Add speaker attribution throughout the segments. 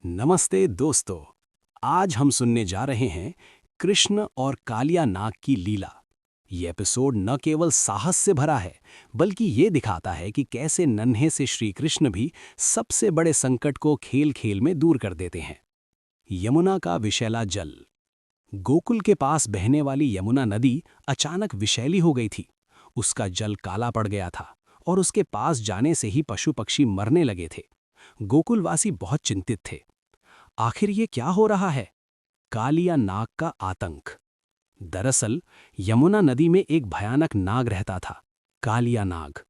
Speaker 1: नमस्ते दोस्तों। आज हम सुनने जा रहे हैं कृष्ण और कालिया नाग की लीला। ये एपिसोड न केवल साहस से भरा है, बल्कि ये दिखाता है कि कैसे नन्हे से श्री कृष्ण भी सबसे बड़े संकट को खेल खेल में दूर कर देते हैं। यमुना का विषैला जल। गोकुल के पास बहने वाली यमुना नदी अचानक विषैली हो गई थी। उसका जल काला पड़ गया था और उसके पास जाने से ही पशु पक्षी मरने लगे थे। गोकुलवासी बहुत चिंतित थे। आखिर ये क्या हो रहा है? कालिया नाग का आतंक। दरअसल यमुना नदी में एक भयानक नाग रहता था, कालिया नाग।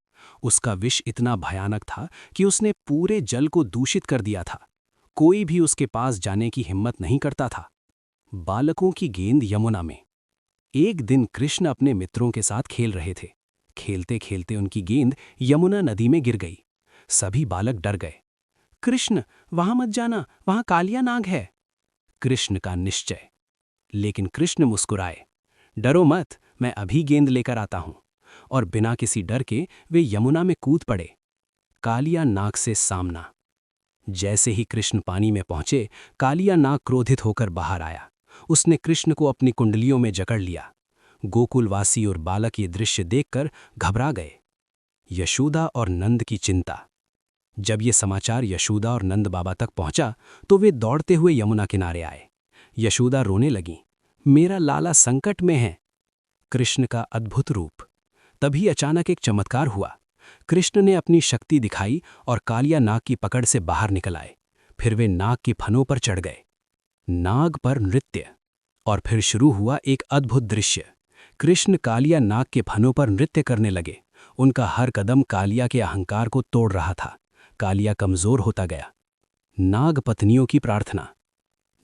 Speaker 1: उसका विष इतना भयानक था कि उसने पूरे जल को दूषित कर दिया था। कोई भी उसके पास जाने की हिम्मत नहीं करता था। बालकों की गेंद यमुना में। एक दिन कृष्ण अपने मित्रों के साथ खेल रहे थे। खेलते खेलते उनकी गेंद यमुना नदी में गिर गई। सभी बालक डर गए। कृष्ण, वहां मत जाना, वहां कालिया नाग है। कृष्ण का निश्चय। लेकिन कृष्ण मुस्कुराए। डरो मत, मैं अभी गेंद लेकर आता हूं। और बिना किसी डर के वे यमुना में कूद पड़े। कालिया नाग से सामना। जैसे ही कृष्ण पानी में पहुंचे, कालिया नाग क्रोधित होकर बाहर आया। उसने कृष्ण को अपनी कुंडलियों में जकड़ लिया। गोकुलवासी और बालक ये दृश्य देखकर घबरा गए। यशोदा और नंद की चिंता। जब ये समाचार यशोदा और नंद बाबा तक पहुंचा तो वे दौड़ते हुए यमुना किनारे आए। यशोदा रोने लगी, मेरा लाला संकट में है। कृष्ण का अद्भुत रूप। तभी अचानक एक चमत्कार हुआ। कृष्ण ने अपनी शक्ति दिखाई और कालिया नाग की पकड़ से बाहर निकल आए। फिर वे नाग की फनों पर चढ़ गए। नाग पर नृत्य। और फिर शुरू हुआ एक अद्भुत दृश्य। कृष्ण कालिया नाग के फनों पर नृत्य करने लगे। उनका हर कदम कालिया के अहंकार को तोड़ रहा था। कालिया कमजोर होता गया। नाग पत्नियों की प्रार्थना।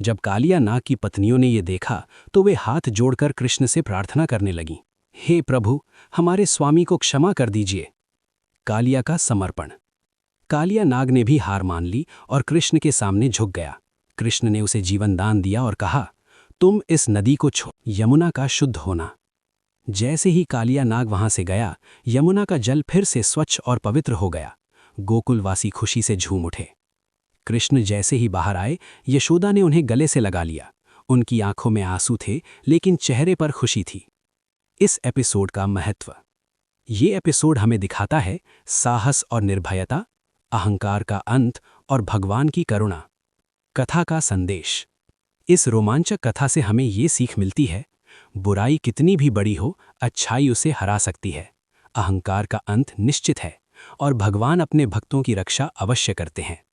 Speaker 1: जब कालिया नाग की पत्नियों ने ये देखा तो वे हाथ जोड़कर कृष्ण से प्रार्थना करने लगीं, हे प्रभु, हमारे स्वामी को क्षमा कर दीजिए। कालिया का समर्पण। कालिया नाग ने भी हार मान ली और कृष्ण के सामने झुक गया। कृष्ण ने उसे जीवन दान दिया और कहा, तुम इस नदी को छोड़ यमुना का शुद्ध होना। जैसे ही कालिया नाग वहां से गया, यमुना का जल फिर से स्वच्छ और पवित्र हो गया। गोकुलवासी खुशी से झूम उठे। कृष्ण जैसे ही बाहर आए, यशोदा ने उन्हें गले से लगा लिया। उनकी आंखों में आंसू थे, लेकिन चेहरे पर खुशी थी। इस एपिसोड का महत्व। ये एपिसोड हमें दिखाता है साहस और निर्भयता, अहंकार का अंत और भगवान की करुणा। कथा का संदेश। इस रोमांचक कथा से हमें ये सीख मिलती है, बुराई कितनी भी बड़ी हो, अच्छाई उसे हरा सकती है। अहंकार का अंत निश्चित है और भगवान अपने भक्तों की रक्षा अवश्य करते हैं।